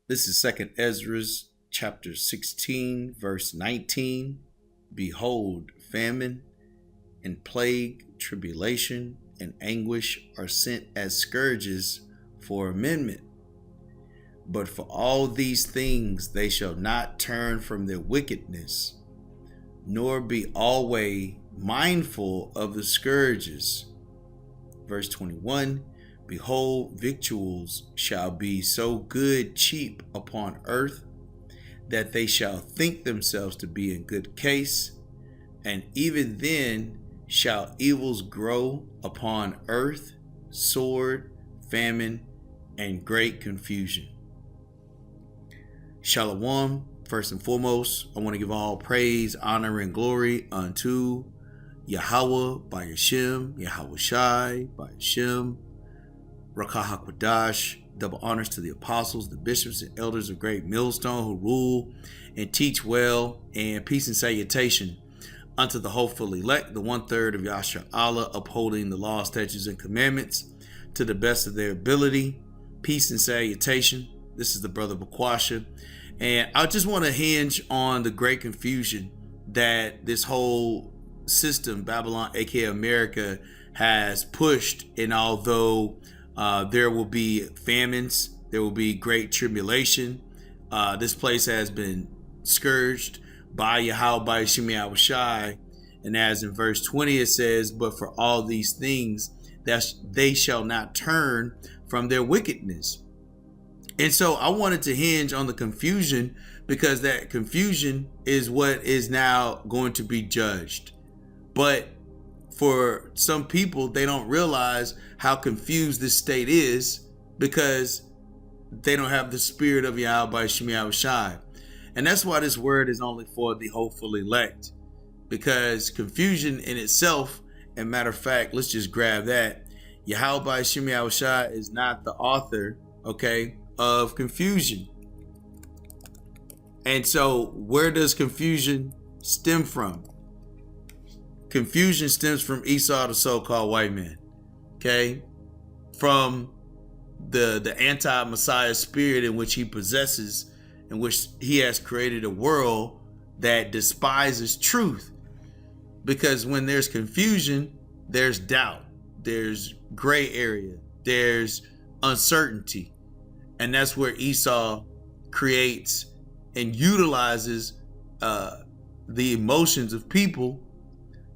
This is 2nd Ezra chapter 16, verse 19. Behold, famine and plague, tribulation and anguish are sent as scourges for amendment. But for all these things they shall not turn from their wickedness, nor be always mindful of the scourges. Verse 21. Behold, victuals shall be so good cheap upon earth, that they shall think themselves to be in good case, and even then shall evils grow upon earth, sword, famine, and great confusion. Shalom. First and foremost, I want to give all praise, honor, and glory unto Yahweh by Hashem, Yahweh Shai by Hashem, Rakah HaKodash. Double honors to the apostles, the bishops, and elders of Great Millstone who rule and teach well, and peace and salutation unto the hopeful elect, the 1/3 of Yasha Allah, upholding the law, statutes, and commandments to the best of their ability. Peace and salutation. This is the brother Bakwasha, and I just want to hinge on the great confusion that this whole system, Babylon, aka America, has pushed. And although there will be famines, there will be great tribulation, this place has been scourged by Yahweh by Shemi Shai. And as in verse 20 it says, but for all these things that they shall not turn from their wickedness. And so I wanted to hinge on the confusion, because that confusion is what is now going to be judged. But for some people, they don't realize how confused this state is, because they don't have the spirit of Yahweh by Shemi Shai. And that's why this word is only for the hopeful elect, because confusion in itself, and matter of fact, let's just grab that. Yahweh by Shemi Shai is not the author, okay, of confusion. And so where does confusion stem from? Confusion stems from Esau, the so-called white man, okay? From the anti-Messiah spirit in which he possesses, in which he has created a world that despises truth. Because when there's confusion, there's doubt, there's gray area, there's uncertainty. And that's where Esau creates and utilizes the emotions of people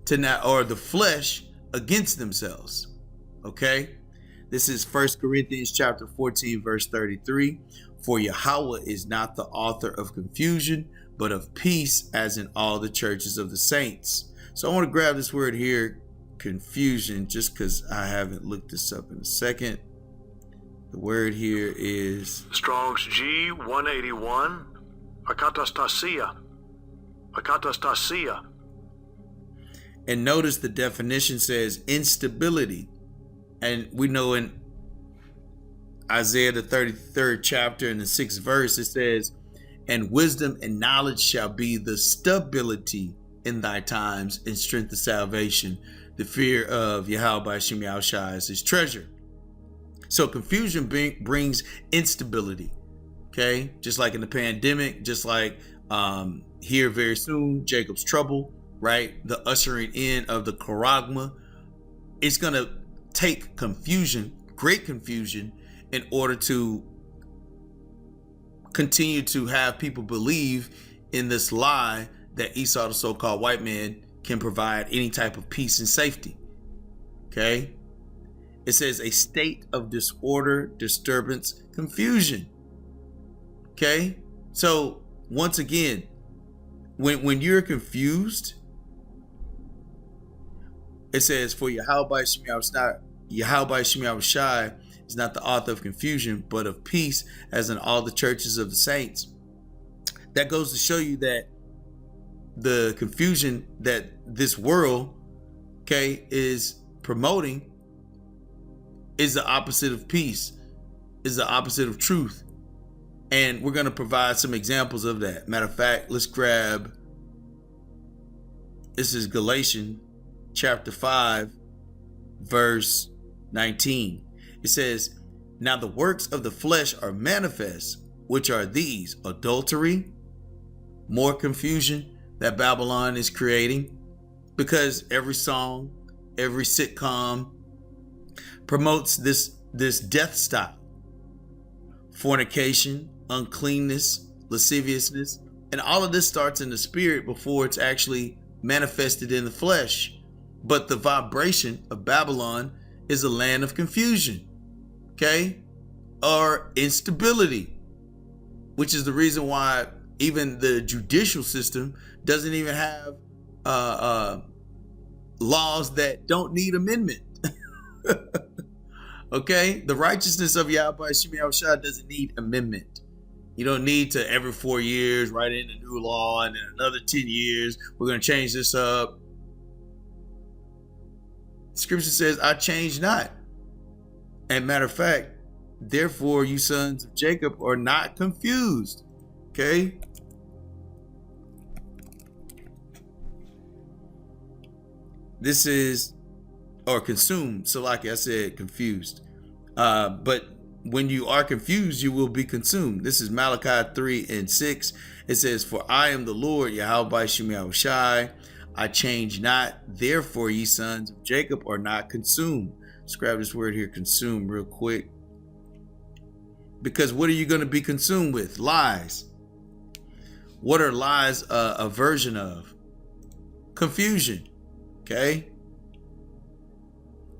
to not, or the flesh, against themselves. Okay, this is 1 Corinthians chapter 14 verse 33. For Yahweh is not the author of confusion, but of peace, as in all the churches of the saints. So I want to grab this word here, confusion, just because I haven't looked this up in a second. The word here is Strong's G 181, akatastasia. Akatastasia. And notice the definition says instability. And we know in Isaiah the 33rd chapter in the 6th verse, it says, and wisdom and knowledge shall be the stability in thy times, and strength of salvation. The fear of Yahweh by Shemi Shai is his treasure. So confusion brings instability. Okay, just like in the pandemic, just like here very soon, Jacob's trouble, right? The ushering in of the charagma. It's going to take confusion, great confusion, in order to continue to have people believe in this lie that Esau, the so-called white man, can provide any type of peace and safety. Okay. It says a state of disorder, disturbance, confusion. Okay. So once again, when you're confused, it says, for Yahweh by Shemi Shai is not the author of confusion, but of peace, as in all the churches of the saints. That goes to show you that the confusion that this world, okay, is promoting is the opposite of peace, is the opposite of truth. And we're going to provide some examples of that. Matter of fact, let's grab, this is Galatians chapter 5, verse 19. It says, now the works of the flesh are manifest, which are these: adultery, more confusion that Babylon is creating, because every song, every sitcom promotes this death style: fornication, uncleanness, lasciviousness, and all of this starts in the spirit before it's actually manifested in the flesh. But the vibration of Babylon is a land of confusion, okay, or instability, which is the reason why even the judicial system doesn't even have laws that don't need amendment. Okay, the righteousness of Yahweh Shai doesn't need amendment. You don't need to every 4 years write in a new law, and in another 10 years we're going to change this up. Scripture says, I change not. And matter of fact, therefore you sons of Jacob are not confused. Okay. This is, or consumed. So like I said, confused. But when you are confused, you will be consumed. This is Malachi 3:6. It says, for I am the Lord, Yahweh Shai. I change not. Therefore, ye sons of Jacob are not consumed. Let's grab this word here, consume, real quick. Because what are you going to be consumed with? Lies. What are lies a version of? Confusion. Okay.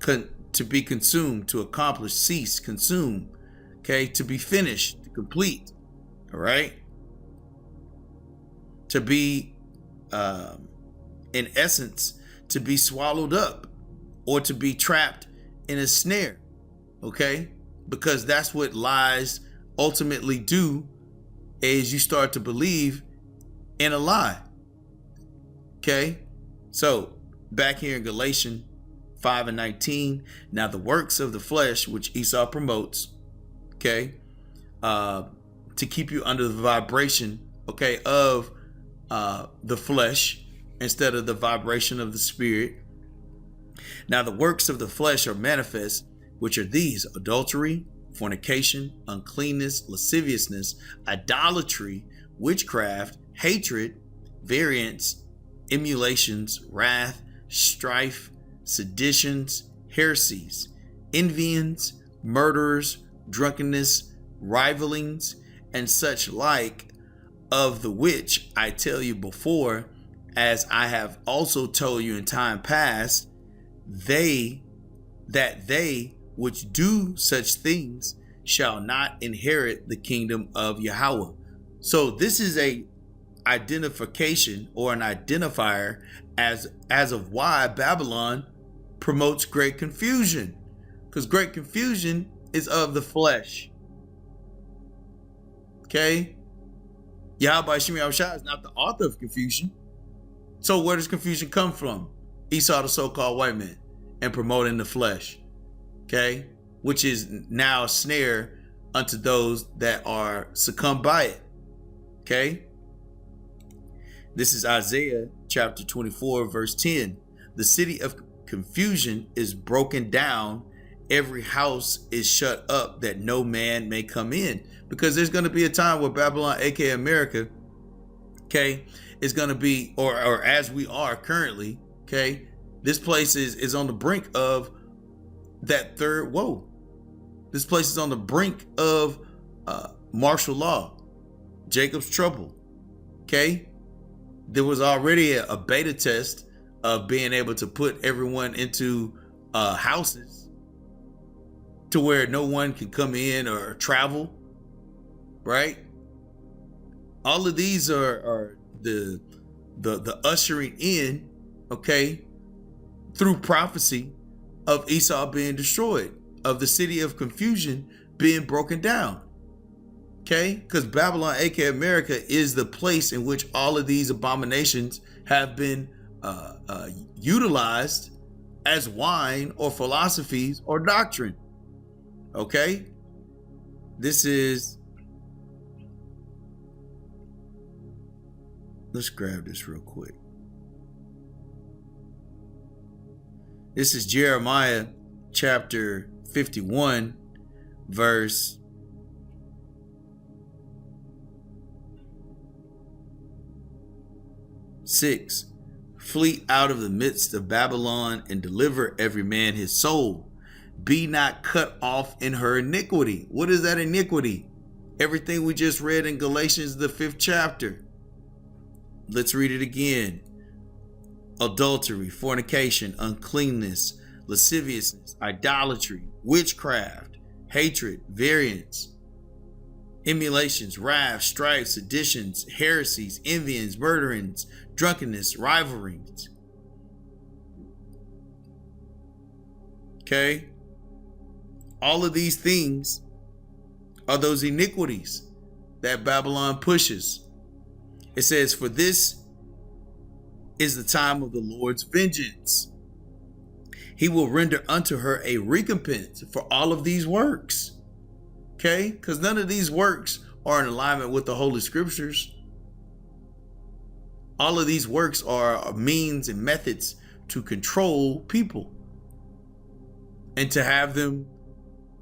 To be consumed, to accomplish, cease, consume. Okay. To be finished, to complete. All right. To be, in essence, to be swallowed up, or to be trapped in a snare. Okay. Because that's what lies ultimately do, is you start to believe in a lie. Okay. So back here in Galatians 5:19, now the works of the flesh, which Esau promotes, okay, to keep you under the vibration, okay, of the flesh instead of the vibration of the spirit. Now the works of the flesh are manifest, which are these: adultery, fornication, uncleanness, lasciviousness, idolatry, witchcraft, hatred, variance, emulations, wrath, strife, seditions, heresies, envyings, murders, drunkenness, rivalings, and such like, of the which I tell you before, as I have also told you in time past, they which do such things shall not inherit the kingdom of Yahweh. So this is a identification, or an identifier as of why Babylon promotes great confusion, because great confusion is of the flesh. Okay. Yahweh Shai is not the author of confusion. So where does confusion come from? Esau, the so-called white man, and promoting the flesh. Okay. Which is now a snare unto those that are succumbed by it. Okay. This is Isaiah chapter 24, verse 10. The city of confusion is broken down. Every house is shut up that no man may come in. Because there's going to be a time where Babylon, aka America, okay, is going to be, or as we are currently, okay, this place is on the brink of that third woe. This place is on the brink of martial law, Jacob's trouble. Okay. There was already a beta test of being able to put everyone into houses to where no one can come in or travel, right? All of these are the ushering in, okay, through prophecy of Esau being destroyed, of the city of confusion being broken down. Okay, because Babylon, aka America, is the place in which all of these abominations have been utilized as wine or philosophies or doctrine. Okay, this is, let's grab this real quick. This is Jeremiah chapter 51, verse 6. Flee out of the midst of Babylon and deliver every man his soul. Be not cut off in her iniquity. What is that iniquity? Everything we just read in Galatians, the 5th chapter. Let's read it again. Adultery, fornication, uncleanness, lasciviousness, idolatry, witchcraft, hatred, variance, emulations, wrath, strife, seditions, heresies, envyings, murderings, drunkenness, rivalries. Okay? All of these things are those iniquities that Babylon pushes. It says, for this is the time of the Lord's vengeance. He will render unto her a recompense for all of these works. Okay? Because none of these works are in alignment with the Holy Scriptures. All of these works are means and methods to control people and to have them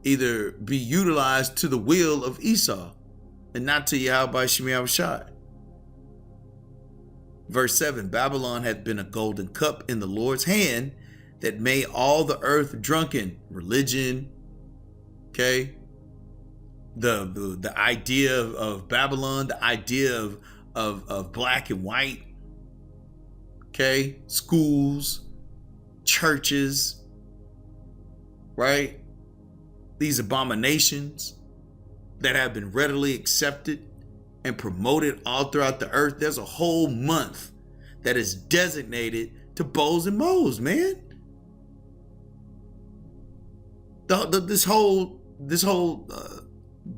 either be utilized to the will of Esau and not to Yahweh Shemi Shai. Verse 7, Babylon hath been a golden cup in the Lord's hand that made all the earth drunken. Religion, okay? The idea of Babylon, the idea of black and white, okay? Schools, churches, right? These abominations that have been readily accepted and promoted all throughout the earth. There's a whole month that is designated to bows and mows, man. This whole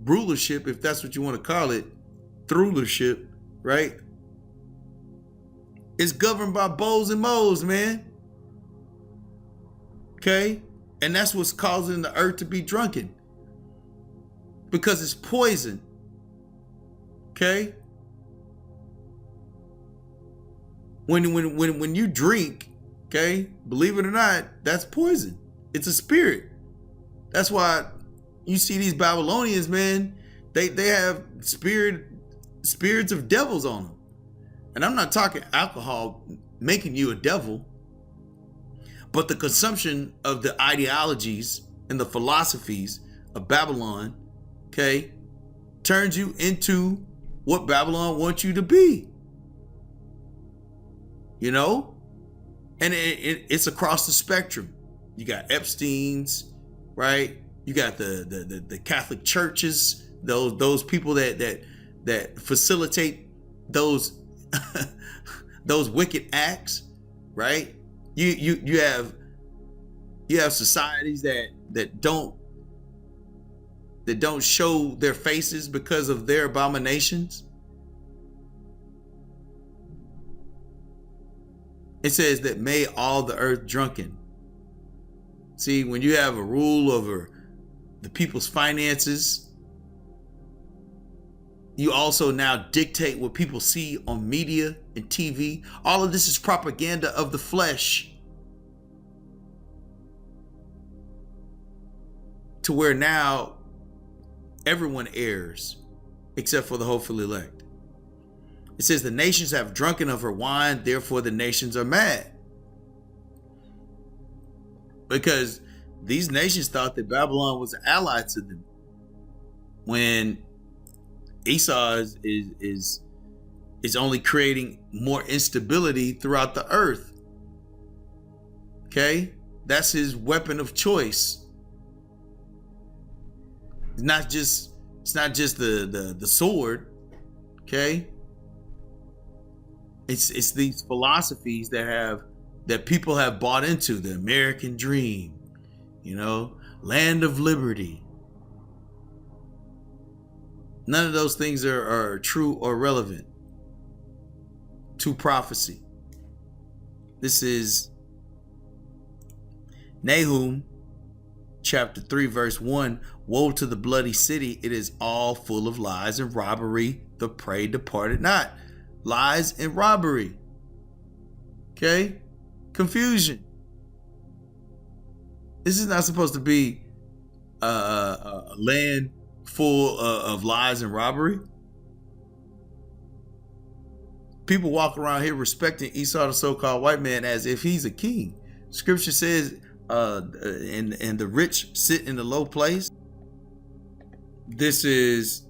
rulership, if that's what you want to call it, rulership, right, is governed by bows and mows, man. Okay? And that's what's causing the earth to be drunken. Because it's poison. Okay? When you drink, okay, believe it or not, that's poison. It's a spirit. That's why you see these Babylonians, man, they have spirits of devils on them. And I'm not talking alcohol making you a devil, but the consumption of the ideologies and the philosophies of Babylon, okay, turns you into what Babylon wants you to be. You know? And it's across the spectrum. You got Epstein's, right? You got the Catholic churches, those people that facilitate those those wicked acts, right? You have societies that don't show their faces because of their abominations. It says that made all the earth drunken. See, when you have a rule over the people's finances, you also now dictate what people see on media and TV. All of this is propaganda of the flesh. To where now everyone errs except for the hopeful elect. It says the nations have drunken of her wine, therefore the nations are mad. Because these nations thought that Babylon was an ally to them, when Esau is only creating more instability throughout the earth. Okay? That's his weapon of choice. It's not just the sword. Okay? It's these philosophies that people have bought into, the American dream, you know, land of liberty. None of those things are true or relevant to prophecy. This is Nahum chapter 3 verse 1. Woe to the bloody city, it is all full of lies and robbery, the prey departed not. Lies and robbery. Okay? Confusion. This is not supposed to be a land full of lies and robbery. people walk around here respecting Esau, the so-called white man, as if he's a king. Scripture says, and the rich sit in the low place. This is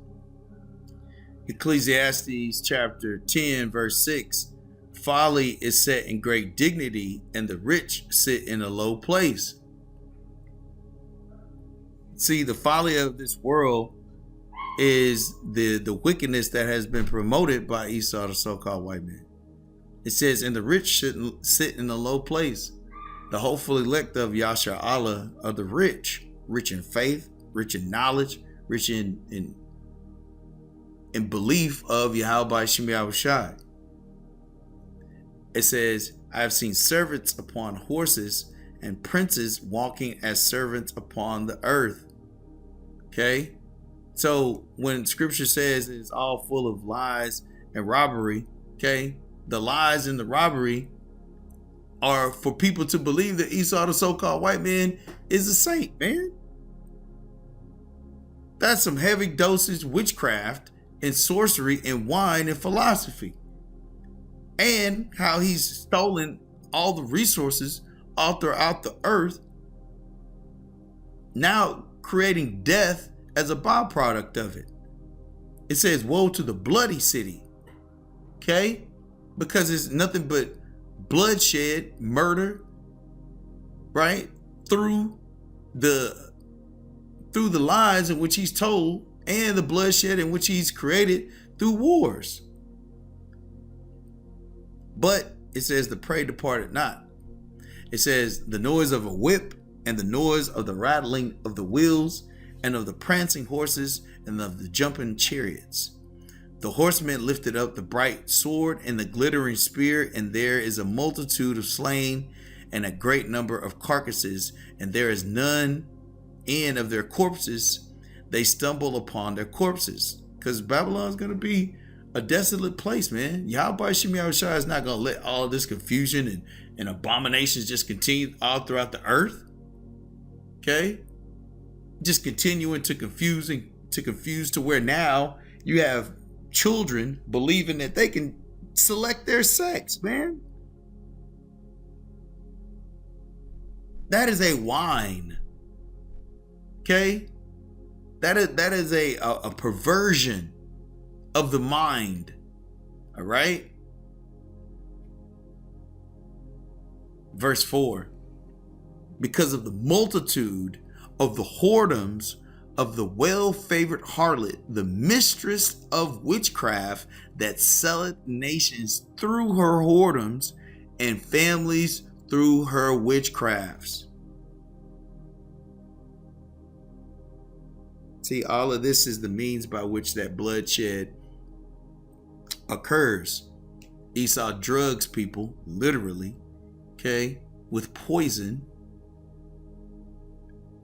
Ecclesiastes chapter 10, verse 6. Folly is set in great dignity, and the rich sit in a low place. See, the folly of this world is the wickedness that has been promoted by Esau, the so-called white man. It says, and the rich shouldn't sit in a low place. The hopeful elect of Yasha Allah are the rich in faith, rich in knowledge, rich in belief of Yahweh Shemi Shai. It says, I have seen servants upon horses and princes walking as servants upon the earth. Okay? So when scripture says it's all full of lies and robbery, okay, the lies and the robbery are for people to believe that Esau, the so-called white man, is a saint, man. That's some heavy dosage witchcraft and sorcery and wine and philosophy. And how he's stolen all the resources all throughout the earth, now creating death as a byproduct of it. It says, woe to the bloody city. Okay? Because it's nothing but bloodshed, murder, right? Through the lies in which he's told, and the bloodshed in which he's created through wars. But it says the prey departed not. It says the noise of a whip and the noise of the rattling of the wheels and of the prancing horses and of the jumping chariots. The horsemen lifted up the bright sword and the glittering spear, and there is a multitude of slain and a great number of carcasses, and there is none end of their corpses. They stumble upon their corpses, because Babylon's going to be a desolate place, man. Yahweh Shemi Shai is not going to let all of this confusion and abominations just continue all throughout the earth. Okay? Just continuing to confuse to where now you have children believing that they can select their sex, man. That is a wine. Okay? That is a perversion of the mind. All right? Verse 4. Because of the multitude of the whoredoms of the well-favored harlot, the mistress of witchcraft, that selleth nations through her whoredoms and families through her witchcrafts. See, all of this is the means by which that bloodshed occurs. Esau drugs people, literally, okay, with poison.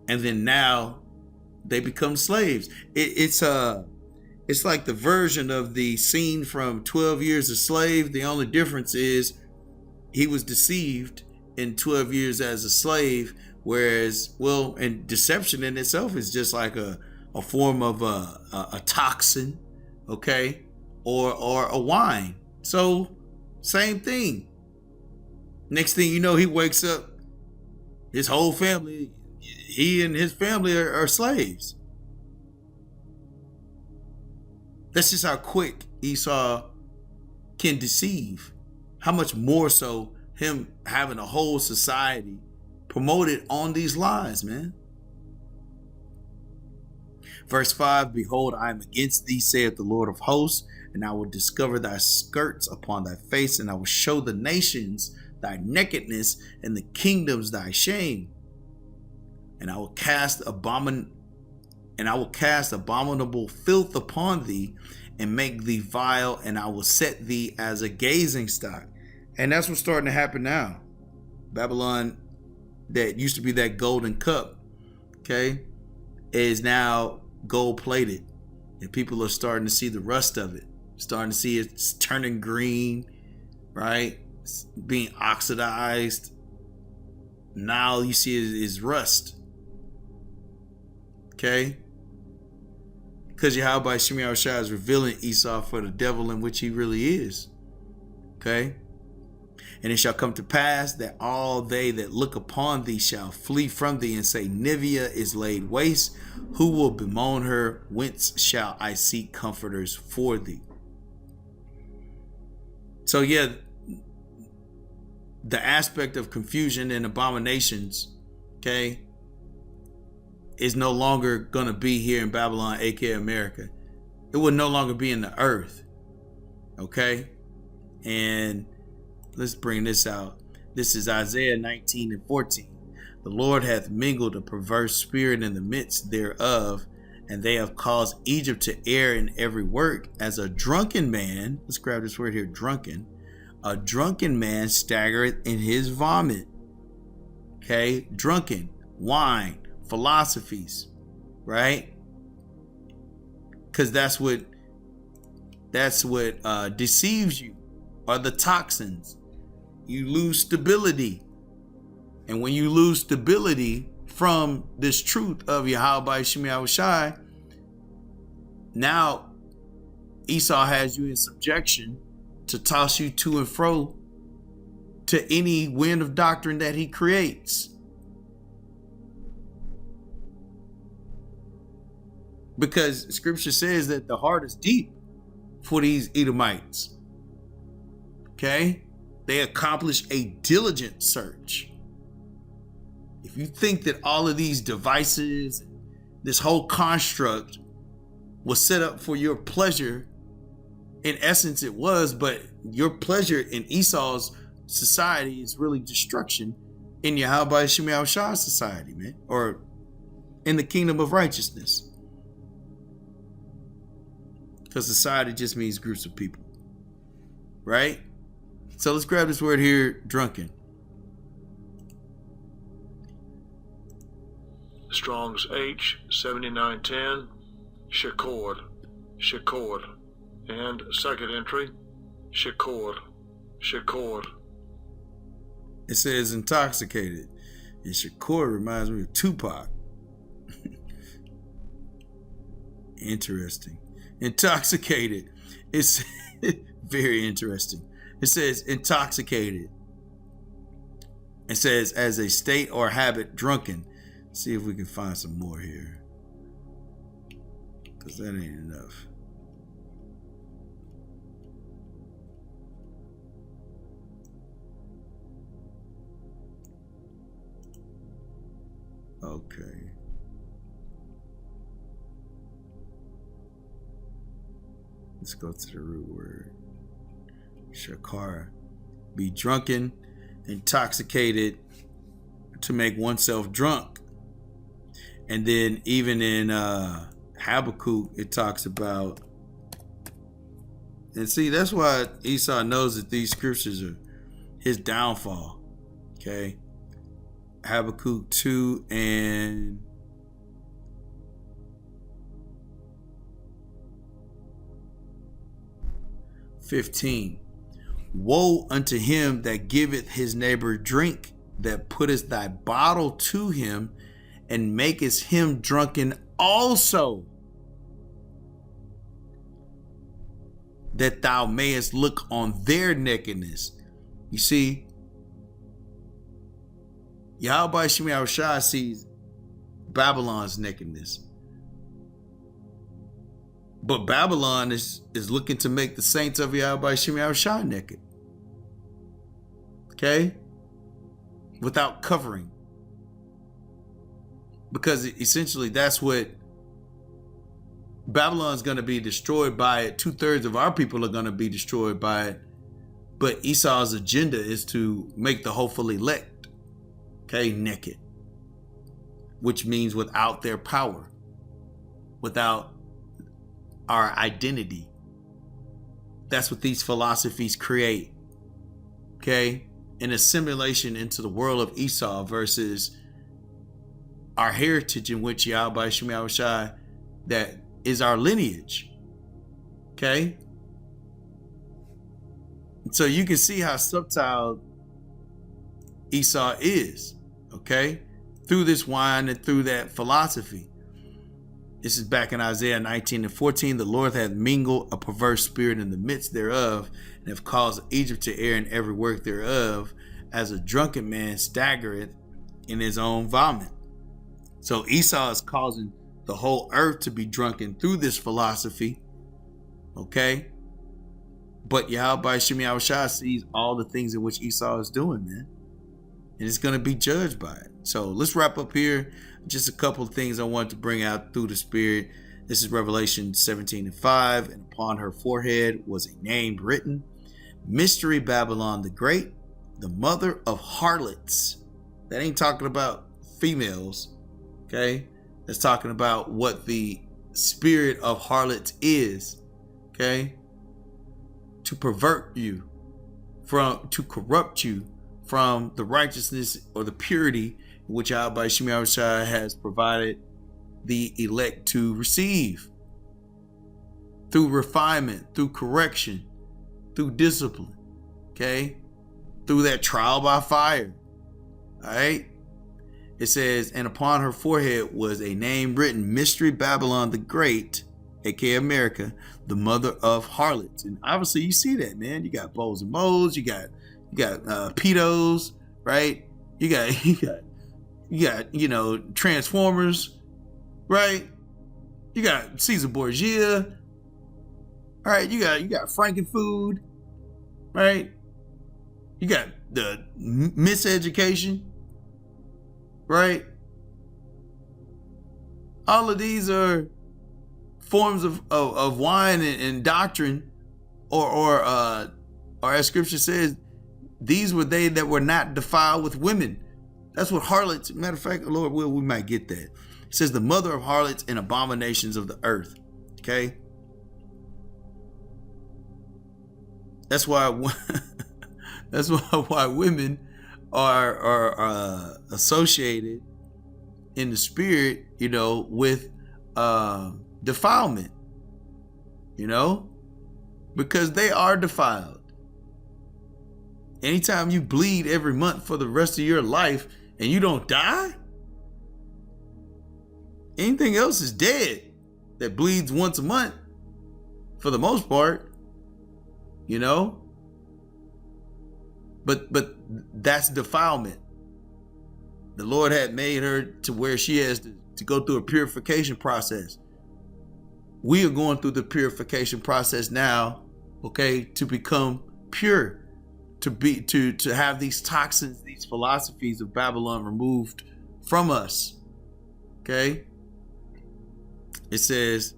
And then now they become slaves. It's like the version of the scene from 12 Years a Slave. The only difference is he was deceived in 12 years as a slave, whereas, well, and deception in itself is just like a form of a toxin, okay, or a wine. So same thing. Next thing you know, he wakes up, his whole family, he and his family are slaves. That's just how quick Esau can deceive. How much more so him having a whole society promoted on these lies, man. Verse 5, behold, I am against thee, saith the Lord of hosts, and I will discover thy skirts upon thy face, and I will show the nations thy nakedness, and the kingdoms thy shame. And I will cast abominable filth upon thee, and make thee vile, and I will set thee as a gazing stock. And that's what's starting to happen now. Babylon, that used to be that golden cup, okay, is now gold plated, and people are starting to see the rust of it, starting to see it's turning green, right? It's being oxidized. Now you see it is rust. Okay? Because Yahweh Shemi Shai is revealing Esau for the devil in which he really is. Okay. And it shall come to pass that all they that look upon thee shall flee from thee and say, Nivea is laid waste. Who will bemoan her? Whence shall I seek comforters for thee? So yeah, the aspect of confusion and abominations, okay, is no longer going to be here in Babylon, aka America. It will no longer be in the earth. Okay. And let's bring this out. This is Isaiah 19:14. The Lord hath mingled a perverse spirit in the midst thereof, and they have caused Egypt to err in every work as a drunken man. Let's grab this word here, drunken. A drunken man staggereth in his vomit. Okay, drunken, wine, philosophies, right? Because that's what deceives you, are the toxins. You lose stability. And when you lose stability from this truth of Yahweh Shemi Yahushai, now Esau has you in subjection to toss you to and fro to any wind of doctrine that he creates. Because scripture says that the heart is deep for these Edomites. Okay? They accomplish a diligent search. If you think that all of these devices, this whole construct was set up for your pleasure, in essence it was, but your pleasure in Esau's society is really destruction in Yahweh Shemi Yahushai's society, man, or in the kingdom of righteousness. Because society just means groups of people, right? So let's grab this word here, drunken. Strong's H7910, Shakur, and second entry, Shakur. It says intoxicated. And Shakur reminds me of Tupac. Interesting. Intoxicated. It's very interesting. It says intoxicated. It says as a state or habit, drunken. See if we can find some more here, because that ain't enough. Okay. Let's go to the root word. Shakar. Be drunken, intoxicated, to make oneself drunk. And then even in Habakkuk, it talks about, and see, that's why Esau knows that these scriptures are his downfall. Okay. Habakkuk 2 and 15. Woe unto him that giveth his neighbor drink, that putteth thy bottle to him, and makest him drunken also, that thou mayest look on their nakedness. You see, Yahweh Shemi Yahushai sees Babylon's nakedness, but Babylon is looking to make the saints of Yahweh Shemi Yahushai naked. Okay? Without covering. Because essentially that's what Babylon's going to be destroyed by it. 2/3 of our people are going to be destroyed by it. But Esau's agenda is to make the hopeful elect, okay, naked. Which means without their power. Without our identity. That's what these philosophies create. Okay? An assimilation into the world of Esau versus our heritage, in which Yahweh Shemi Yahushai, that is our lineage. Okay? So you can see how subtle Esau is, okay? Through this wine and through that philosophy. This is back in Isaiah 19:14. The Lord hath mingled a perverse spirit in the midst thereof, and have caused Egypt to err in every work thereof, as a drunken man staggereth in his own vomit. So Esau is causing the whole earth to be drunken through this philosophy. Okay? But Yahweh Shem Yahushua sees all the things in which Esau is doing, man. And it's going to be judged by it. So let's wrap up here. Just a couple of things I want to bring out through the Spirit. This is Revelation 17:5. And upon her forehead was a name written, Mystery Babylon the Great, the mother of harlots. That ain't talking about females. Okay? That's talking about what the spirit of harlots is. Okay? To pervert you, to corrupt you from the righteousness or the purity which Yahweh Shem Yahushua has provided the elect to receive through refinement, through correction, through discipline, okay, through that trial by fire. All right, it says, and upon her forehead was a name written, Mystery Babylon the Great, aka America, the mother of harlots. And obviously you see that, man. You got bows and moles, you got pedos, right? You got, you know, Transformers, right? You got Caesar Borgia, all right? You got Frankenfood, right? You got the miseducation, right? All of these are forms of wine and doctrine, or as Scripture says, these were they that were not defiled with women. That's what harlots, matter of fact, Lord will, we might get that. It says the mother of harlots and abominations of the earth. Okay? That's why why women are associated in the spirit, you know, with defilement, you know, because they are defiled. Anytime you bleed every month for the rest of your life and you don't die, anything else is dead that bleeds once a month for the most part, you know. But that's defilement. The Lord had made her to where she has to go through a purification process. We are going through the purification process now, okay, to become pure, to have these toxins, these philosophies of Babylon removed from us. Okay? It says,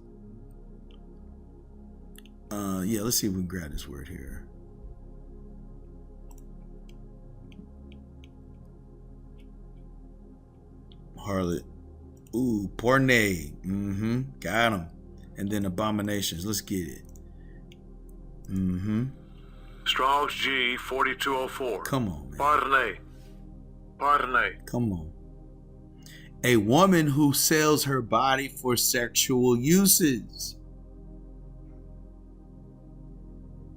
let's see if we can grab this word here. Harlot. Ooh, porne. Got him. And then abominations. Let's get it. Strong's G 4204. Come on, man. Pardon. Come on. A woman who sells her body for sexual uses.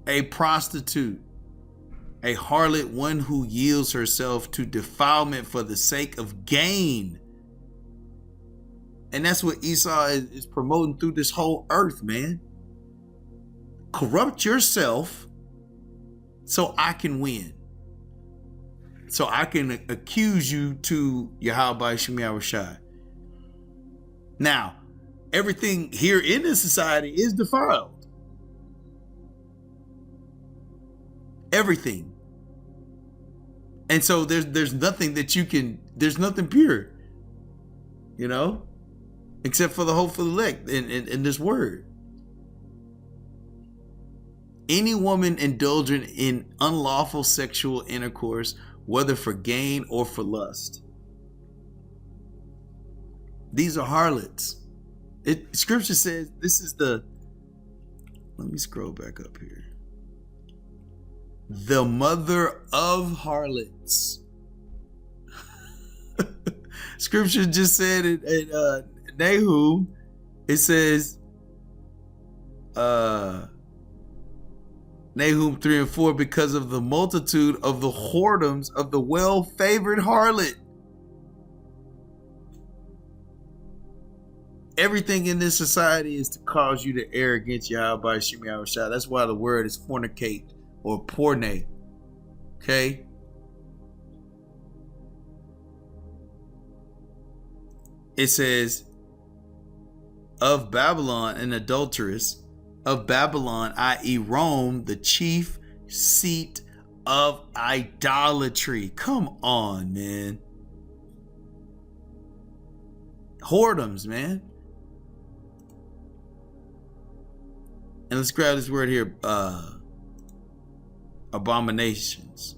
A prostitute. A harlot, one who yields herself to defilement for the sake of gain. And that's what Esau is promoting through this whole earth, man. Corrupt yourself so I can win. So I can accuse you to Yahweh Shem Yahushua. Now, everything here in this society is defiled. Everything. And so there's nothing that you can, there's nothing pure, you know, except for the hopeful elect in this word. Any woman indulging in unlawful sexual intercourse, whether for gain or for lust. These are harlots. Scripture says this is the, let me scroll back up here. The mother of harlots. Scripture just said in Nahum, it says, Nahum 3 and 4, because of the multitude of the whoredoms of the well-favored harlot. Everything in this society is to cause you to err against Yahweh Shemi Yahushua. That's why the word is fornicate or porne. Okay? It says, of Babylon, an adulteress, of Babylon, i.e. Rome, the chief seat of idolatry. Come on, man. Whoredoms, man. And let's grab this word here. Abominations.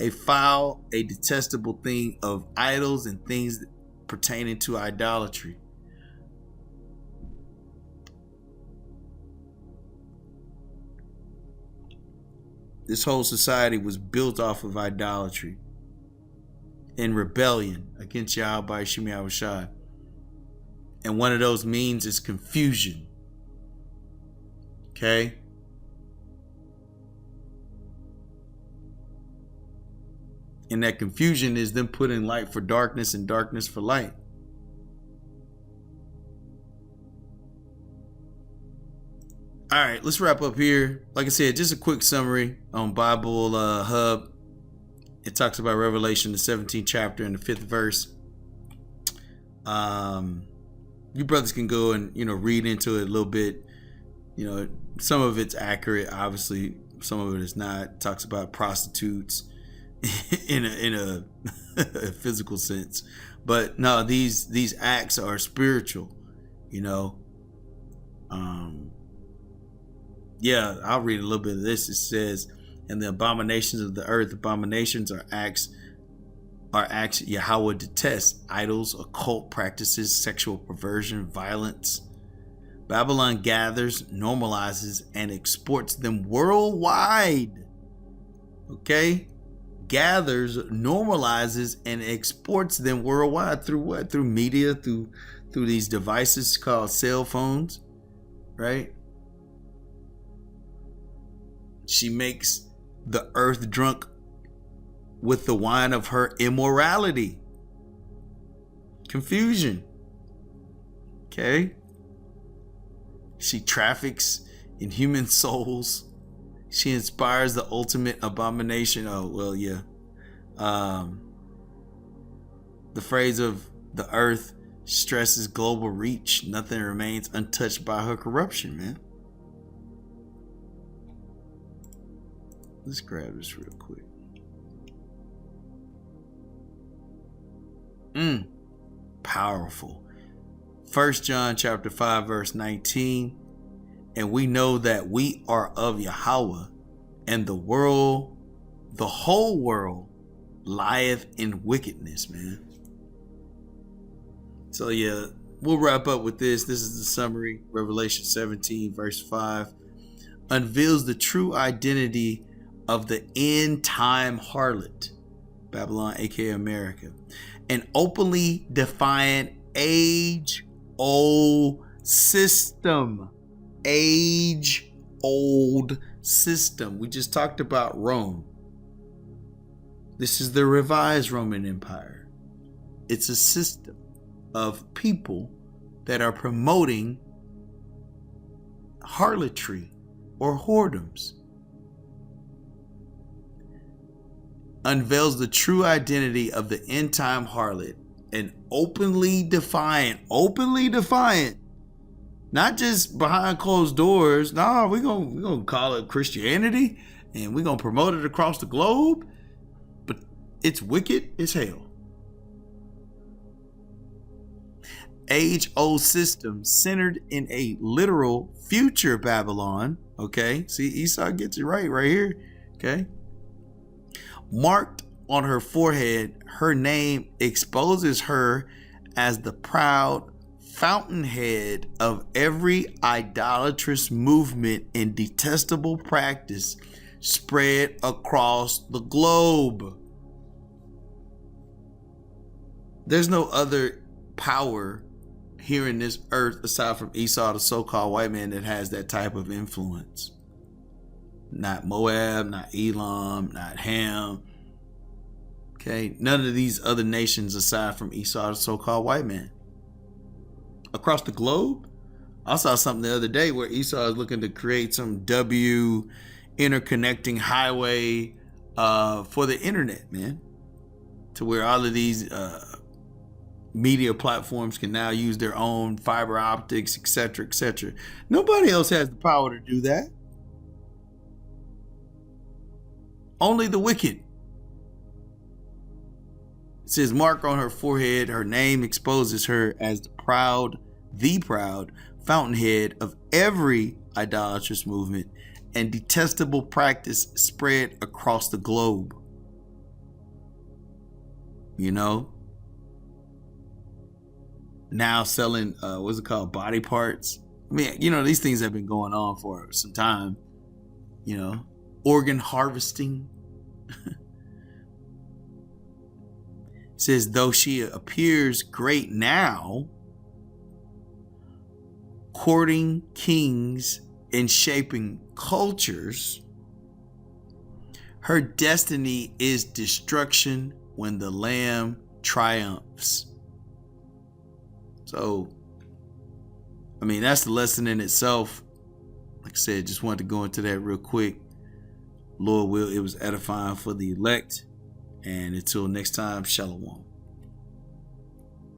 A foul, a detestable thing of idols and things pertaining to idolatry. This whole society was built off of idolatry and rebellion against Yahweh Shemi Yahushua. And one of those means is confusion. Okay? And that confusion is them putting light for darkness and darkness for light. All right, let's wrap up here. Like I said, just a quick summary on Bible Hub. It talks about Revelation, the 17th chapter and the 5th verse. You brothers can go and, read into it a little bit. Some of it's accurate, obviously. Some of it is not. It talks about prostitutes in a physical sense. But no, these acts are spiritual, Yeah, I'll read a little bit of this. It says, and the abominations of the earth, abominations are acts Yahweh detests: idols, occult practices, sexual perversion, violence. Babylon gathers, normalizes, and exports them worldwide. Okay? Gathers, normalizes, and exports them worldwide through what? Through media, through these devices called cell phones, right? She makes the earth drunk with the wine of her immorality. Confusion. Okay? She traffics in human souls. She inspires the ultimate abomination. Oh, well, yeah. The phrase of the earth stresses global reach. Nothing remains untouched by her corruption, man. Let's grab this real quick. Powerful. 1 John chapter 5 verse 19. And we know that we are of Yahweh, and the whole world lieth in wickedness, man. So yeah, we'll wrap up with this. This is the summary. Revelation 17 verse 5 unveils the true identity of the end time harlot, Babylon, aka America, an openly defiant age-old system. Age-old system. We just talked about Rome. This is the revised Roman Empire. It's a system of people that are promoting harlotry or whoredoms. Unveils the true identity of the end time harlot, and openly defiant, not just behind closed doors. No, we're gonna call it Christianity and we're gonna promote it across the globe, but it's wicked as hell. Age-old system centered in a literal future Babylon. Okay, see, Esau gets it right here. Okay. Marked on her forehead, her name exposes her as the proud fountainhead of every idolatrous movement and detestable practice spread across the globe. There's no other power here in this earth aside from Esau, the so-called white man, that has that type of influence. Not Moab, not Elam, not Ham. Okay, none of these other nations aside from Esau, the so-called white man. across the globe. I saw something the other day where Esau is looking to create some W interconnecting highway for the internet, man, to where all of these media platforms can now use their own fiber optics, etc., etc. Nobody else has the power to do that. Only the wicked. It says, mark on her forehead, her name exposes her as the proud fountainhead of every idolatrous movement and detestable practice spread across the globe. You know, now selling what's it called, body parts. I mean, you know, these things have been going on for some time. You know, organ harvesting. It says, though she appears great now, courting kings and shaping cultures, her destiny is destruction when the Lamb triumphs. So, I mean, that's the lesson in itself. Like I said, just wanted to go into that real quick. Lord will, it was edifying for the elect. And until next time, shalom.